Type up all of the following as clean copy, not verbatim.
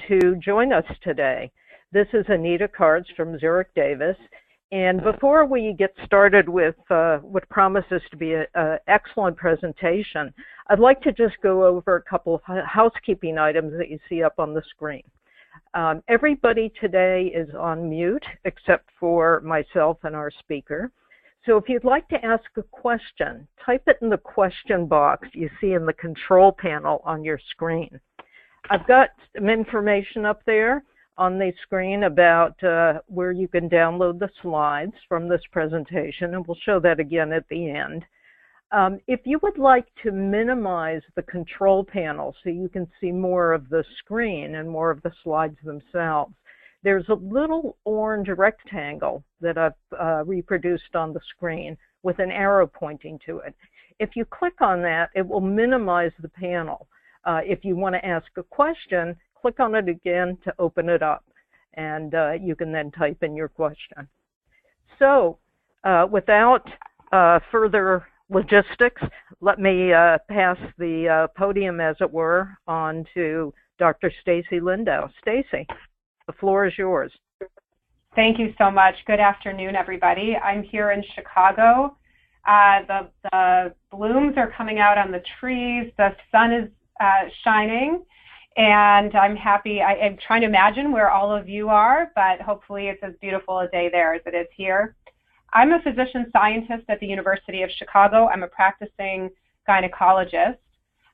to join us today. This is Anita Cards from ZurickDavis. And before we get started with what promises to be an excellent presentation, I'd like to just go over a couple of housekeeping items that you see up on the screen. Everybody today is on mute except for myself and our speaker. So if you'd like to ask a question, type it in the question box you see in the control panel on your screen. I've got some information up there on the screen about where you can download the slides from this presentation, and we'll show that again at the end. If you would like to minimize the control panel so you can see more of the screen and more of the slides themselves, there's a little orange rectangle that I've reproduced on the screen with an arrow pointing to it. If you click on that, it will minimize the panel. If you want to ask a question, click on it again to open it up, and you can then type in your question. So without further logistics, let me pass the podium, as it were, on to Dr. Stacy Lindow. Stacy, the floor is yours. Thank you so much. Good afternoon, everybody. I'm here in Chicago. The blooms are coming out on the trees. The sun is shining, and I'm happy. I'm trying to imagine where all of you are, but hopefully it's as beautiful a day there as it is here. I'm a physician scientist at the University of Chicago. I'm a practicing gynecologist.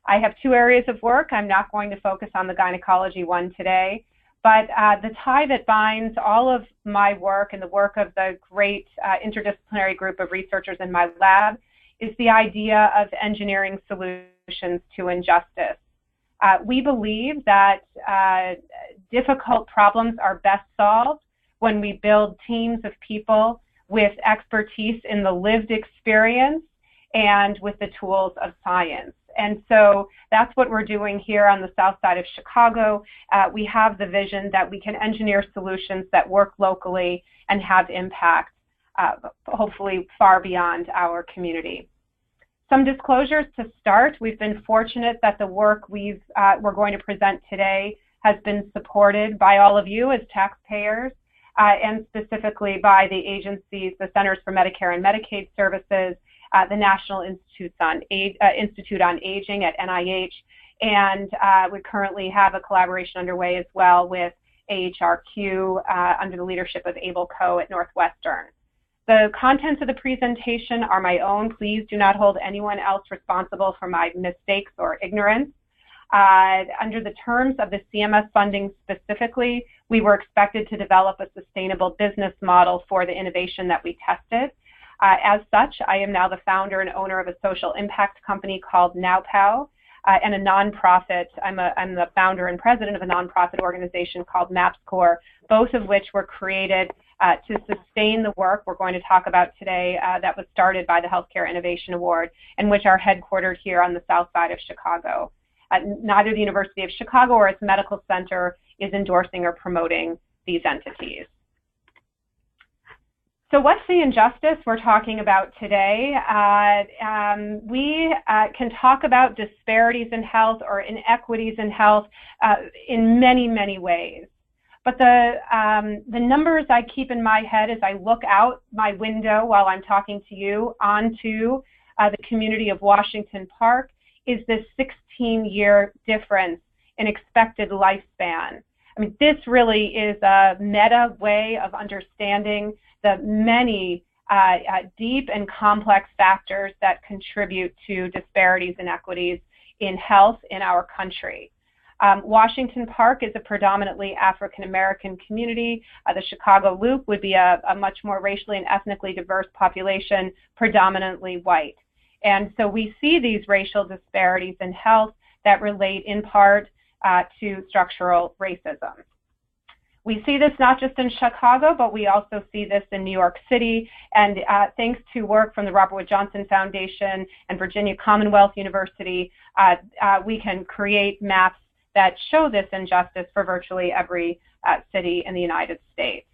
I have two areas of work. I'm not going to focus on the gynecology one today, but the tie that binds all of my work and the work of the great interdisciplinary group of researchers in my lab is the idea of engineering solutions to injustice. We believe that difficult problems are best solved when we build teams of people with expertise in the lived experience and with the tools of science. And so that's what we're doing here on the south side of Chicago. We have the vision that we can engineer solutions that work locally and have impact, hopefully far beyond our community. Some disclosures to start. We've been fortunate that the work we're going to present today has been supported by all of you as taxpayers, and specifically by the agencies, the Centers for Medicare and Medicaid Services, the National Institute on Aging at NIH, and we currently have a collaboration underway as well with AHRQ under the leadership of Abel Coe at Northwestern. The contents of the presentation are my own. Please do not hold anyone else responsible for my mistakes or ignorance. Under the terms of the CMS funding specifically, we were expected to develop a sustainable business model for the innovation that we tested. As such, I am now the founder and owner of a social impact company called NowPow, and a nonprofit. I'm the founder and president of a nonprofit organization called MapsCore, both of which were created to sustain the work we're going to talk about today that was started by the Healthcare Innovation Award, and which are headquartered here on the south side of Chicago. Neither the University of Chicago or its medical center is endorsing or promoting these entities. So what's the injustice we're talking about today? We can talk about disparities in health or inequities in health in many, many ways. But the numbers I keep in my head as I look out my window while I'm talking to you onto the community of Washington Park is this 16-year difference in expected lifespan. I mean, this really is a meta way of understanding the many deep and complex factors that contribute to disparities and inequities in health in our country. Washington Park is a predominantly African-American community. The Chicago Loop would be a much more racially and ethnically diverse population, predominantly white. And so we see these racial disparities in health that relate in part to structural racism. We see this not just in Chicago, but we also see this in New York City. And thanks to work from the Robert Wood Johnson Foundation and Virginia Commonwealth University, we can create maps that show this injustice for virtually every city in the United States.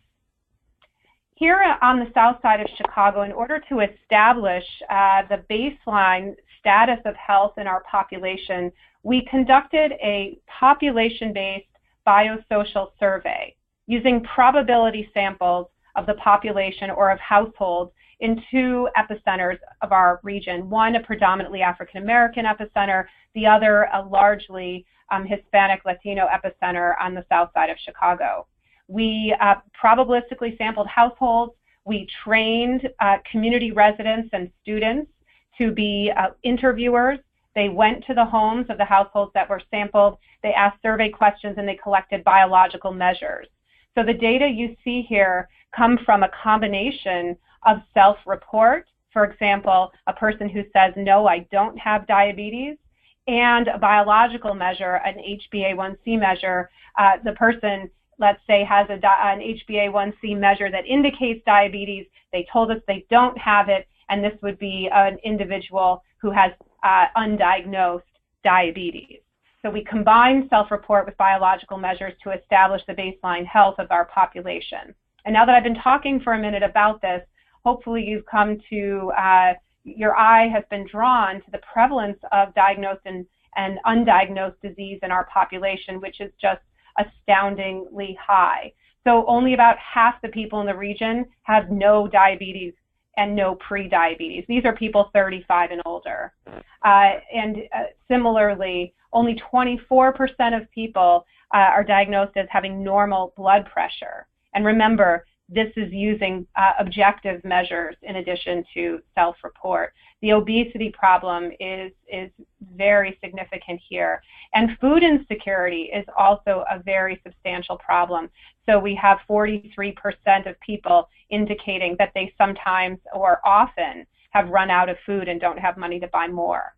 Here on the south side of Chicago, in order to establish the baseline status of health in our population, we conducted a population-based biosocial survey using probability samples of the population or of households in two epicenters of our region, one a predominantly African-American epicenter, the other a largely Hispanic Latino epicenter on the south side of Chicago. We probabilistically sampled households. We trained community residents and students to be interviewers. They went to the homes of the households that were sampled. They asked survey questions and they collected biological measures. So the data you see here come from a combination of self-report, for example, a person who says, no, I don't have diabetes, and a biological measure, an HbA1c measure. The person, let's say, has an HbA1c measure that indicates diabetes. They told us they don't have it, and this would be an individual who has undiagnosed diabetes. So we combine self-report with biological measures to establish the baseline health of our population. And now that I've been talking for a minute about this, hopefully you've come to, your eye has been drawn to the prevalence of diagnosed and undiagnosed disease in our population, which is just astoundingly high. So only about half the people in the region have no diabetes and no pre-diabetes. These are people 35 and older. Similarly, only 24% of people are diagnosed as having normal blood pressure. And remember, this is using objective measures in addition to self-report. The obesity problem is very significant here. And food insecurity is also a very substantial problem. So we have 43% of people indicating that they sometimes or often have run out of food and don't have money to buy more.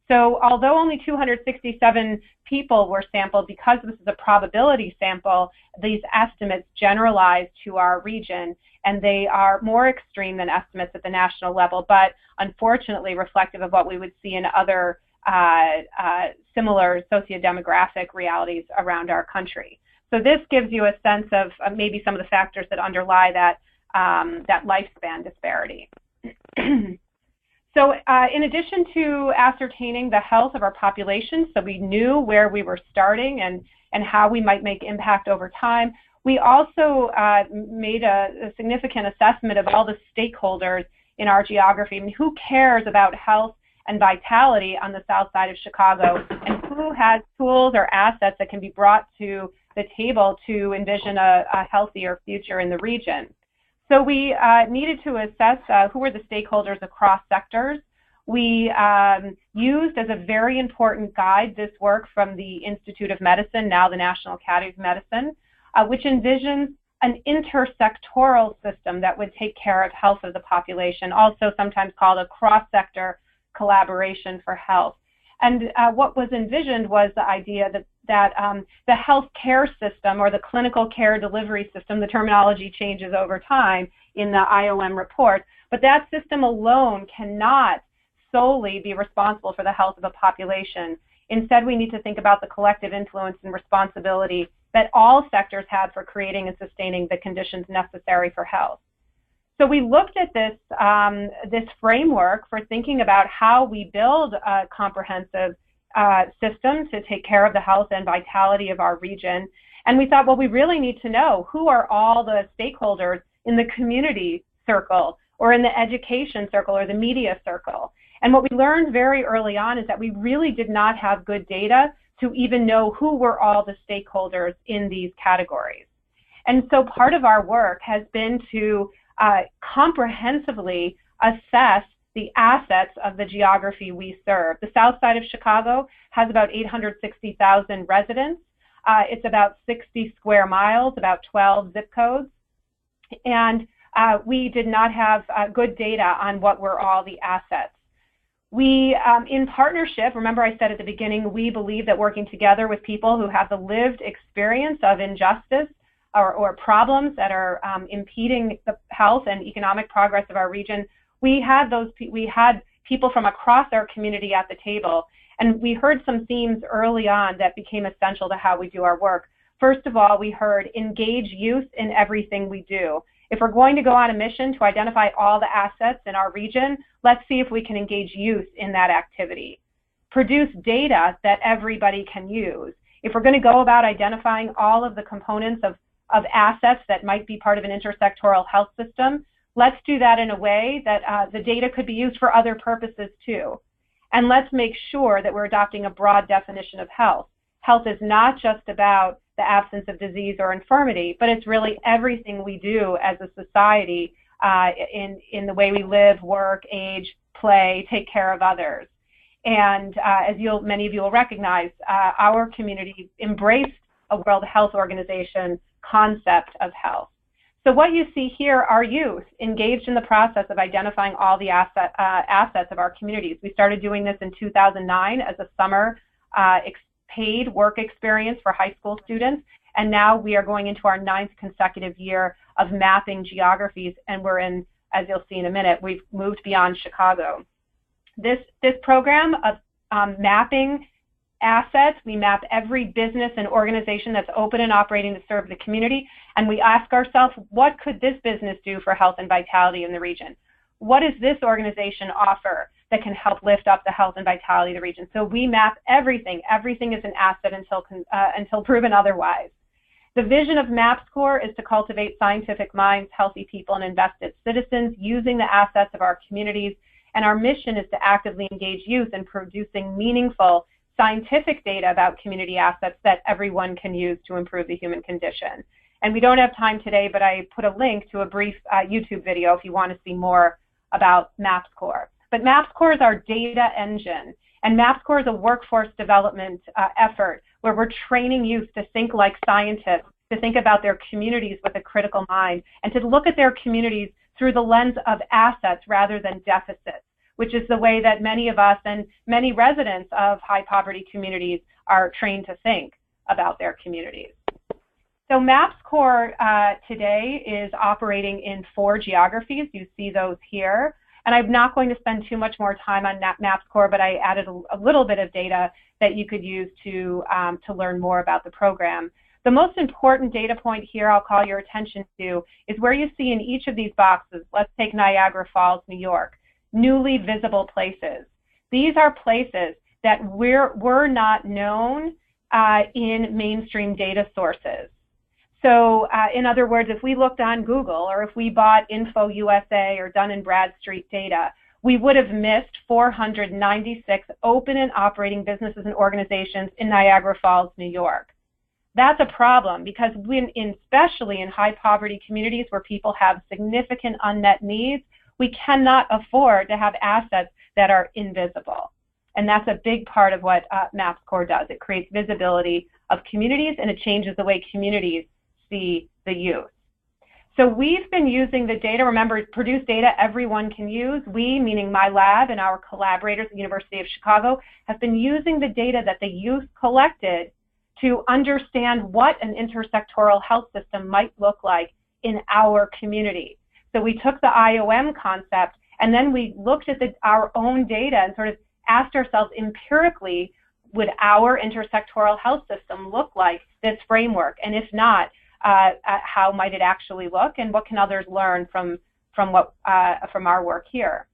So although only 267 people were sampled, because this is a probability sample, these estimates generalize to our region, and they are more extreme than estimates at the national level, but unfortunately reflective of what we would see in other similar sociodemographic realities around our country. So this gives you a sense of maybe some of the factors that underlie that, that lifespan disparity. So in addition to ascertaining the health of our population, so we knew where we were starting and how we might make impact over time, we also made a significant assessment of all the stakeholders in our geography. I mean, who cares about health and vitality on the south side of Chicago, and who has tools or assets that can be brought to the table to envision a healthier future in the region. So we needed to assess who were the stakeholders across sectors. We used as a very important guide this work from the Institute of Medicine, now the National Academy of Medicine, which envisions an intersectoral system that would take care of health of the population, also sometimes called a cross-sector collaboration for health. And what was envisioned was the idea that the health care system, or the clinical care delivery system, the terminology changes over time in the IOM report, but that system alone cannot solely be responsible for the health of a population. Instead, we need to think about the collective influence and responsibility that all sectors have for creating and sustaining the conditions necessary for health. So we looked at this, this framework for thinking about how we build a comprehensive system to take care of the health and vitality of our region. And we thought, well, we really need to know who are all the stakeholders in the community circle, or in the education circle, or the media circle. And what we learned very early on is that we really did not have good data to even know who were all the stakeholders in these categories. And so part of our work has been to comprehensively assess the assets of the geography we serve. The south side of Chicago has about 860,000 residents. It's about 60 square miles, about 12 zip codes. And we did not have good data on what were all the assets. We, in partnership, remember I said at the beginning, we believe that working together with people who have the lived experience of injustice or problems that are impeding the health and economic progress of our region, we had people from across our community at the table, and we heard some themes early on that became essential to how we do our work. First of all, we heard engage youth in everything we do. If we're going to go on a mission to identify all the assets in our region, let's see if we can engage youth in that activity. Produce data that everybody can use. If we're going to go about identifying all of the components of assets that might be part of an intersectoral health system, let's do that in a way that the data could be used for other purposes too. And let's make sure that we're adopting a broad definition of health. Health is not just about the absence of disease or infirmity, but it's really everything we do as a society in the way we live, work, age, play, take care of others. And as many of you will recognize, our community embraced a World Health Organization concept of health. So what you see here are youth engaged in the process of identifying all the assets of our communities. We started doing this in 2009 as a summer paid work experience for high school students, and now we are going into our 9th consecutive year of mapping geographies, and we're in, as you'll see in a minute, we've moved beyond Chicago. This program of mapping assets, we map every business and organization that's open and operating to serve the community, and we ask ourselves, what could this business do for health and vitality in the region? What does this organization offer that can help lift up the health and vitality of the region? So we map everything. Everything is an asset until proven otherwise. The vision of MapScore is to cultivate scientific minds, healthy people, and invested citizens using the assets of our communities. And our mission is to actively engage youth in producing meaningful scientific data about community assets that everyone can use to improve the human condition. And we don't have time today, but I put a link to a brief YouTube video if you want to see more about MapScore. But MapScore is our data engine, and MapScore is a workforce development effort where we're training youth to think like scientists, to think about their communities with a critical mind, and to look at their communities through the lens of assets rather than deficits, which is the way that many of us and many residents of high poverty communities are trained to think about their communities. So MapScore today is operating in 4 geographies. You see those here. And I'm not going to spend too much more time on MapScore, but I added a little bit of data that you could use to learn more about the program. The most important data point here I'll call your attention to is where you see in each of these boxes. Let's take Niagara Falls, New York, newly visible places. These are places that were not known in mainstream data sources. So in other words, if we looked on Google or if we bought Info USA or Dun & Bradstreet data, we would have missed 496 open and operating businesses and organizations in Niagara Falls, New York. That's a problem because especially in high poverty communities where people have significant unmet needs, we cannot afford to have assets that are invisible. And that's a big part of what MapScore does. It creates visibility of communities and it changes the way communities see the youth. So we've been using the data. Remember, produced data everyone can use. We, meaning my lab and our collaborators at the University of Chicago, have been using the data that the youth collected to understand what an intersectoral health system might look like in our community. So we took the IOM concept and then we looked at our own data and sort of asked ourselves empirically, would our intersectoral health system look like this framework? And if not, how might it actually look, and what can others learn from our work here?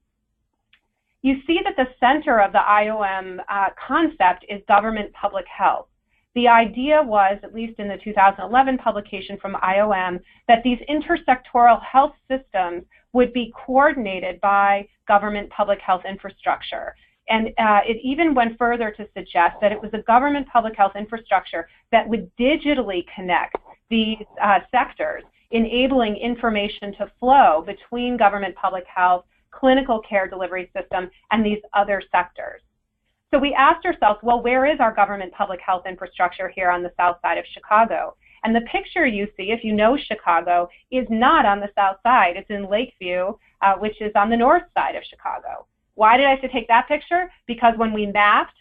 You see that the center of the IOM concept is government public health. The idea was, at least in the 2011 publication from IOM, that these intersectoral health systems would be coordinated by government public health infrastructure. And it even went further to suggest that it was a government public health infrastructure that would digitally connect these sectors, enabling information to flow between government public health, clinical care delivery system, and these other sectors. So we asked ourselves, well, where is our government public health infrastructure here on the south side of Chicago? And the picture you see, if you know Chicago, is not on the south side. It's in Lakeview, which is on the north side of Chicago. Why did I have to take that picture? Because when we mapped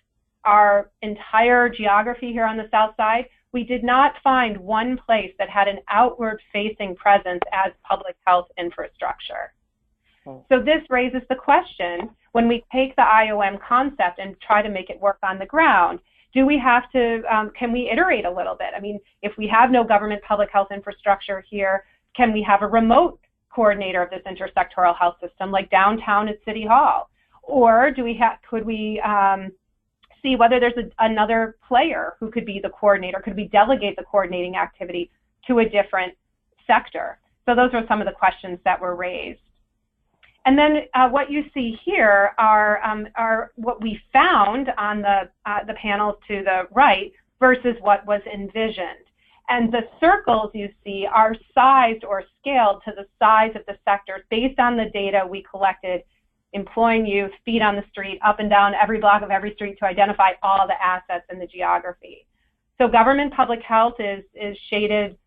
our entire geography here on the south side, we did not find one place that had an outward-facing presence as public health infrastructure. So this raises the question, when we take the IOM concept and try to make it work on the ground, do we have to, can we iterate a little bit? I mean, if we have no government public health infrastructure here, can we have a remote coordinator of this intersectoral health system like downtown at City Hall? Or do we could we see whether there's another player who could be the coordinator, could we delegate the coordinating activity to a different sector? So those are some of the questions that were raised. And then what you see here are what we found on the panels to the right versus what was envisioned. And the circles you see are sized or scaled to the size of the sectors based on the data we collected, employing youth, feet on the street, up and down every block of every street to identify all the assets in the geography. So government public health is shaded,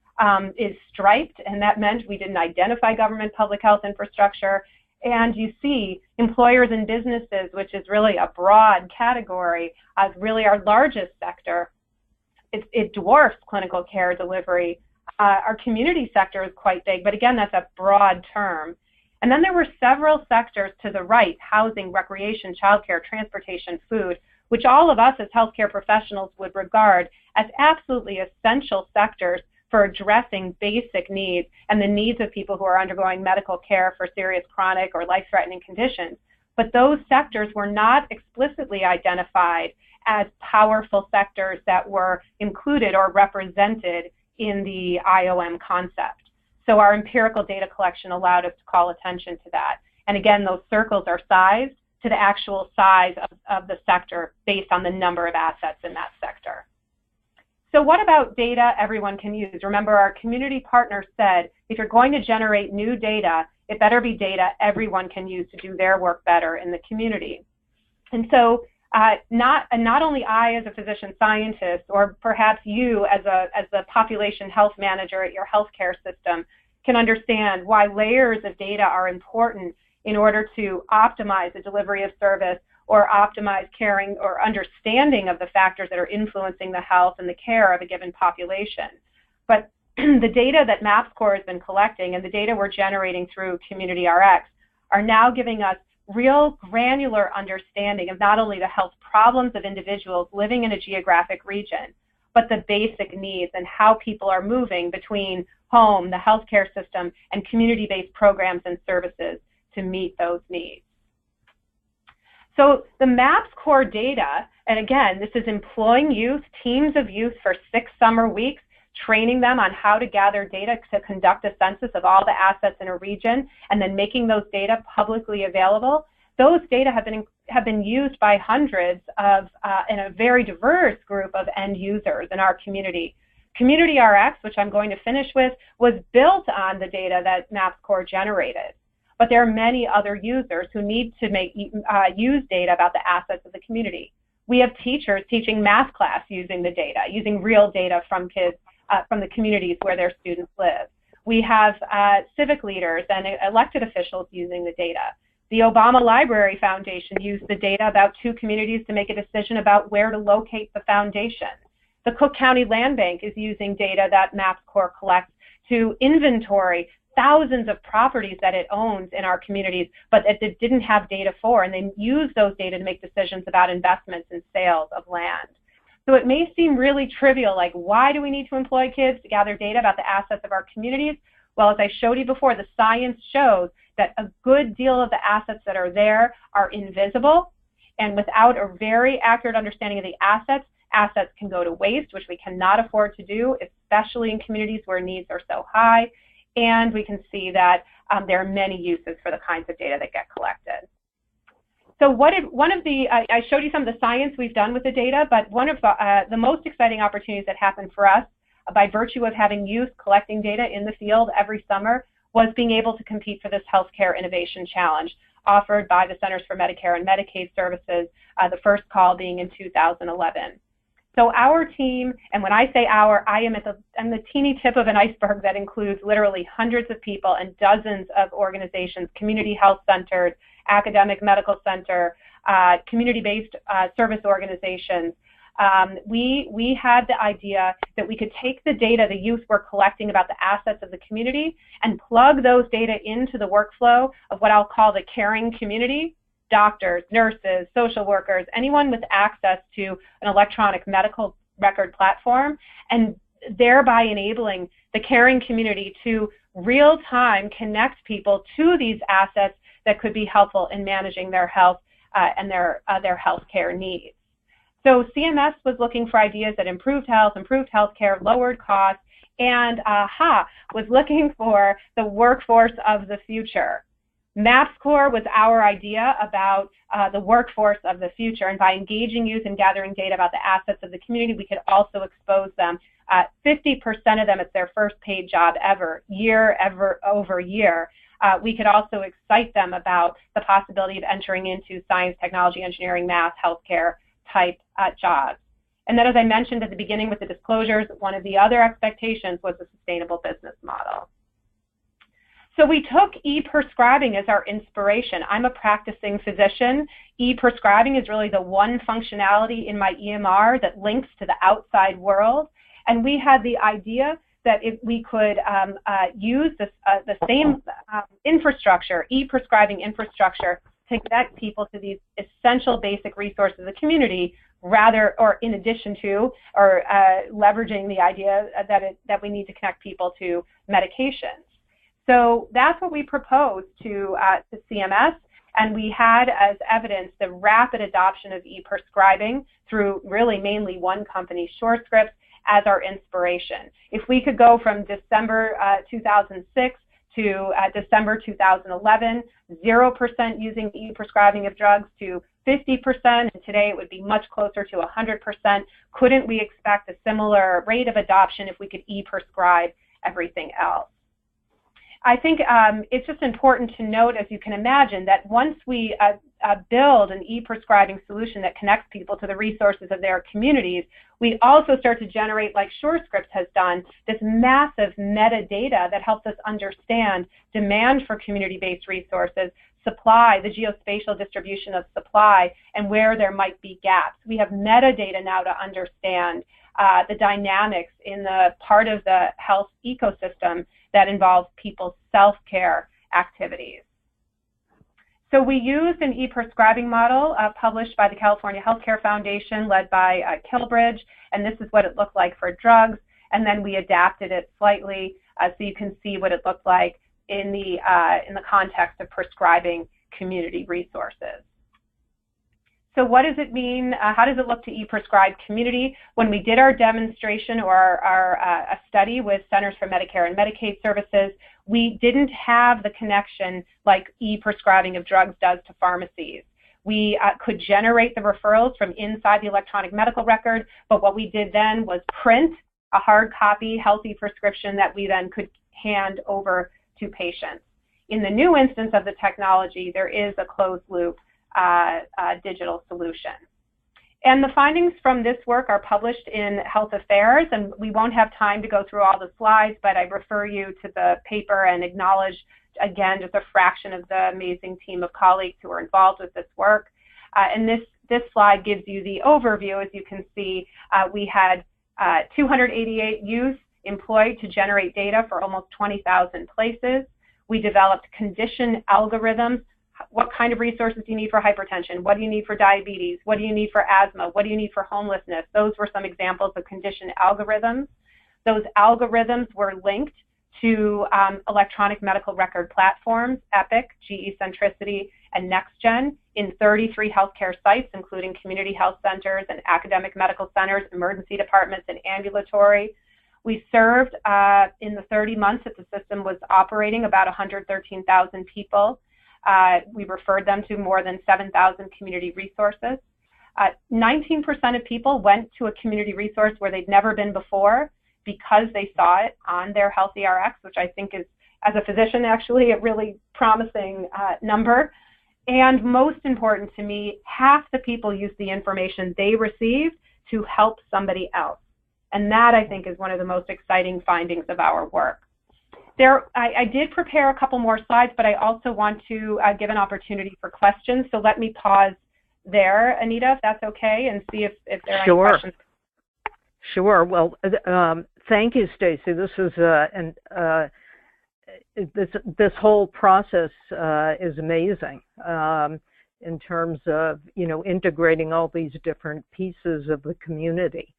is striped, and that meant we didn't identify government public health infrastructure. And you see employers and businesses, which is really a broad category, as really our largest sector. It dwarfs clinical care delivery. Our community sector is quite big, but again, that's a broad term. And then there were several sectors to the right: housing, recreation, childcare, transportation, food, which all of us as healthcare professionals would regard as absolutely essential sectors for addressing basic needs and the needs of people who are undergoing medical care for serious chronic or life-threatening conditions. But those sectors were not explicitly identified as powerful sectors that were included or represented in the IOM concept. So our empirical data collection allowed us to call attention to that. And again, those circles are sized to the actual size of the sector based on the number of assets in that sector. So what about data everyone can use? Remember, our community partners said, if you're going to generate new data, it better be data everyone can use to do their work better in the community. And so not only I as a physician scientist, or perhaps you as the population health manager at your healthcare system, can understand why layers of data are important in order to optimize the delivery of service or optimize caring or understanding of the factors that are influencing the health and the care of a given population. But the data that MAPSCORE has been collecting and the data we're generating through Community RX are now giving us real granular understanding of not only the health problems of individuals living in a geographic region, but the basic needs and how people are moving between home, the healthcare system, and community-based programs and services to meet those needs. So the MAPSCORE data, and again, this is employing youth, teams of youth for 6 summer weeks, training them on how to gather data to conduct a census of all the assets in a region, and then making those data publicly available. Those data have been used by hundreds of, in a very diverse group of end users in our community. Community RX, which I'm going to finish with, was built on the data that MAPSCORE generated. But there are many other users who need to use data about the assets of the community. We have teachers teaching math class using the data, using real data from kids from the communities where their students live. We have civic leaders and elected officials using the data. The Obama Library Foundation used the data about 2 communities to make a decision about where to locate the foundation. The Cook County Land Bank is using data that MAPSCORE collects to inventory thousands of properties that it owns in our communities, but that it didn't have data for, and they use those data to make decisions about investments and sales of land. So it may seem really trivial, like why do we need to employ kids to gather data about the assets of our communities? Well, as I showed you before, the science shows that a good deal of the assets that are there are invisible, and without a very accurate understanding of the assets, assets can go to waste, which we cannot afford to do, especially in communities where needs are so high. And we can see that there are many uses for the kinds of data that get collected. So I showed you some of the science we've done with the data, but one of the most exciting opportunities that happened for us by virtue of having youth collecting data in the field every summer was being able to compete for this Healthcare Innovation Challenge offered by the Centers for Medicare and Medicaid Services, the first call being in 2011. So our team, and when I say our, I'm the teeny tip of an iceberg that includes literally hundreds of people and dozens of organizations, community health centers, academic medical center, community-based service organizations. We had the idea that we could take the data the youth were collecting about the assets of the community and plug those data into the workflow of what I'll call the caring community. Doctors, nurses, social workers, anyone with access to an electronic medical record platform, and thereby enabling the caring community to real-time connect people to these assets that could be helpful in managing their health and their health care needs. So CMS was looking for ideas that improved health, improved healthcare, lowered costs, and AHA was looking for the workforce of the future. MapScore was our idea about the workforce of the future, and by engaging youth and gathering data about the assets of the community, we could also expose them. 50% of them, it's their first paid job ever, year over year. We could also excite them about the possibility of entering into science, technology, engineering, math, healthcare type jobs. And then, as I mentioned at the beginning with the disclosures, one of the other expectations was a sustainable business model. So we took e-prescribing as our inspiration. I'm a practicing physician. E-prescribing is really the one functionality in my EMR that links to the outside world. And we had the idea that if we could use the same infrastructure, e-prescribing infrastructure, to connect people to these essential basic resources of the community, rather, or in addition to, or leveraging the idea that we need to connect people to medications. So that's what we proposed to CMS, and we had as evidence the rapid adoption of e-prescribing through really mainly one company, SureScripts, as our inspiration. If we could go from December 2006 to December 2011, 0% using e-prescribing of drugs to 50%, and today it would be much closer to 100%. Couldn't we expect a similar rate of adoption if we could e-prescribe everything else? I think it's just important to note, as you can imagine, that once we build an e-prescribing solution that connects people to the resources of their communities, we also start to generate, like SureScripts has done, this massive metadata that helps us understand demand for community-based resources, supply, the geospatial distribution of supply, and where there might be gaps. We have metadata now to understand the dynamics in the part of the health ecosystem that involves people's self-care activities. So we used an e-prescribing model published by the California Healthcare Foundation, led by Kilbridge, and this is what it looked like for drugs, and then we adapted it slightly so you can see what it looked like in the context of prescribing community resources. So what does it mean? How does it look to e-prescribe community? When we did our demonstration or a study with Centers for Medicare and Medicaid Services, we didn't have the connection like e-prescribing of drugs does to pharmacies. We could generate the referrals from inside the electronic medical record, but what we did then was print a hard copy healthy prescription that we then could hand over to patients. In the new instance of the technology, there is a closed loop digital solution. And the findings from this work are published in Health Affairs, and we won't have time to go through all the slides, but I refer you to the paper and acknowledge, again, just a fraction of the amazing team of colleagues who are involved with this work. And this slide gives you the overview. As you can see, we had 288 youth employed to generate data for almost 20,000 places. We developed condition algorithms. What kind of resources do you need for hypertension? What do you need for diabetes? What do you need for asthma? What do you need for homelessness? Those were some examples of condition algorithms. Those algorithms were linked to electronic medical record platforms, Epic, GE Centricity, and NextGen in 33 healthcare sites, including community health centers and academic medical centers, emergency departments, and ambulatory. We served, in the 30 months that the system was operating, about 113,000 people. We referred them to more than 7,000 community resources. 19% of people went to a community resource where they'd never been before because they saw it on their HealthyRx, which I think is, as a physician, actually a really promising number. And most important to me, half the people used the information they received to help somebody else. And that, I think, is one of the most exciting findings of our work. I did prepare a couple more slides, but I also want to give an opportunity for questions. So let me pause there, Anita, if that's okay, and see if there are any questions. Sure. Well, thank you, Stacy. This is this whole process is amazing in terms of integrating all these different pieces of the community.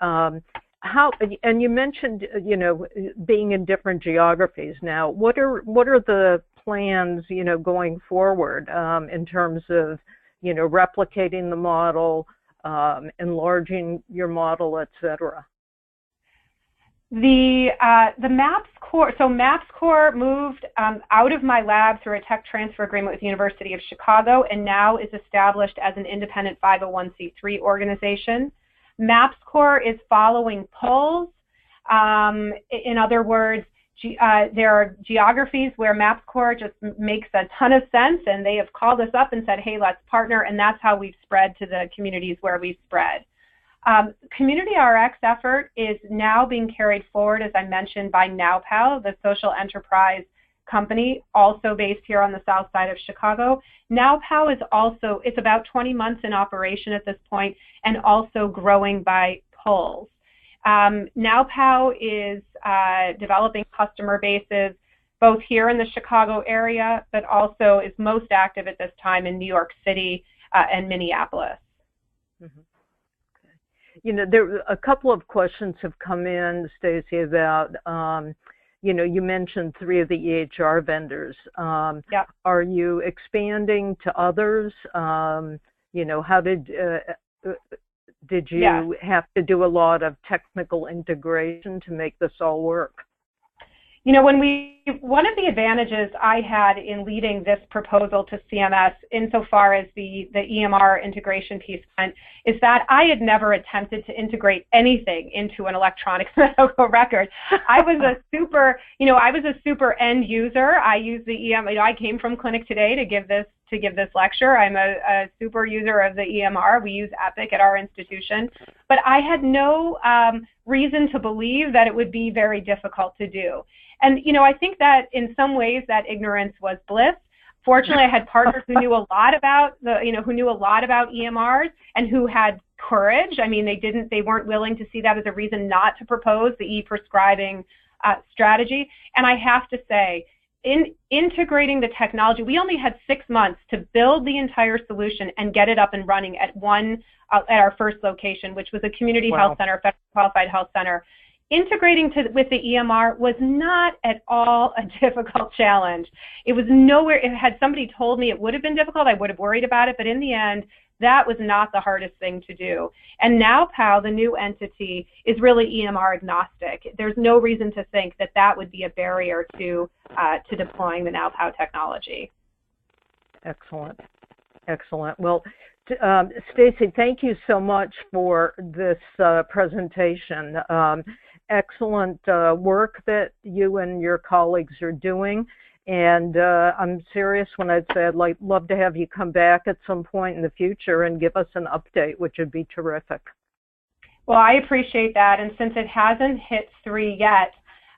And you mentioned being in different geographies. Now, what are the plans going forward in terms of replicating the model, enlarging your model, et cetera? The MAPS core, so MAPS core moved out of my lab through a tech transfer agreement with the University of Chicago and now is established as an independent 501c3 organization. MAPS core is following polls. In other words, there are geographies where MAPS core just makes a ton of sense, and they have called us up and said, hey, let's partner, and that's how we've spread to the communities where we've spread. Community RX effort is now being carried forward, as I mentioned, by NowPow, the social enterprise company, also based here on the south side of Chicago. NowPow is also, it's about 20 months in operation at this point and also growing by polls. NowPow is developing customer bases both here in the Chicago area, but also is most active at this time in New York City and Minneapolis. Mm-hmm. You know, there a couple of questions have come in, Stacy, about, you know, you mentioned 3 of the EHR vendors. Yep. Are you expanding to others? You know, how did you have to do a lot of technical integration to make this all work? You know, one of the advantages I had in leading this proposal to CMS insofar as the EMR integration piece went is that I had never attempted to integrate anything into an electronic medical record. I was a super end user. I use the EMR. You know, I came from Clinic Today to give this lecture. I'm a super user of the EMR. We use Epic at our institution, but I had no reason to believe that it would be very difficult to do. And, you know, I think that in some ways that ignorance was bliss. Fortunately, I had partners who knew a lot about EMRs and who had courage. I mean, they weren't willing to see that as a reason not to propose the e-prescribing strategy. And I have to say, in integrating the technology, we only had 6 months to build the entire solution and get it up and running at our first location, which was a community health center, federally qualified health center. Integrating with the EMR was not at all a difficult challenge. It was nowhere, had somebody told me it would have been difficult, I would have worried about it, but in the end, that was not the hardest thing to do. And NowPow, the new entity, is really EMR agnostic. There's no reason to think that that would be a barrier to deploying the NowPow technology. Excellent. Excellent. Well, Stacy, thank you so much for this presentation. Excellent work that you and your colleagues are doing. And I'm serious when I'd say I'd love to have you come back at some point in the future and give us an update, which would be terrific. Well, I appreciate that. And since it hasn't hit 3 yet,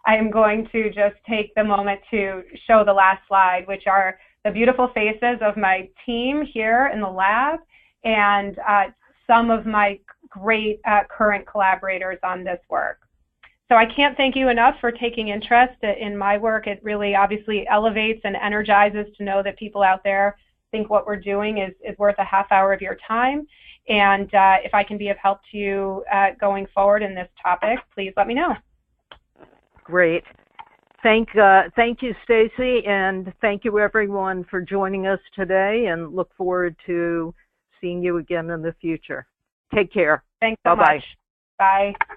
I am going to just take the moment to show the last slide, which are the beautiful faces of my team here in the lab and some of my great current collaborators on this work. So I can't thank you enough for taking interest in my work. It really obviously elevates and energizes to know that people out there think what we're doing is worth a half hour of your time. And if I can be of help to you going forward in this topic, please let me know. Great. Thank you, Stacy, and thank you everyone for joining us today, and look forward to seeing you again in the future. Take care. Thanks so much. Bye-bye. Bye.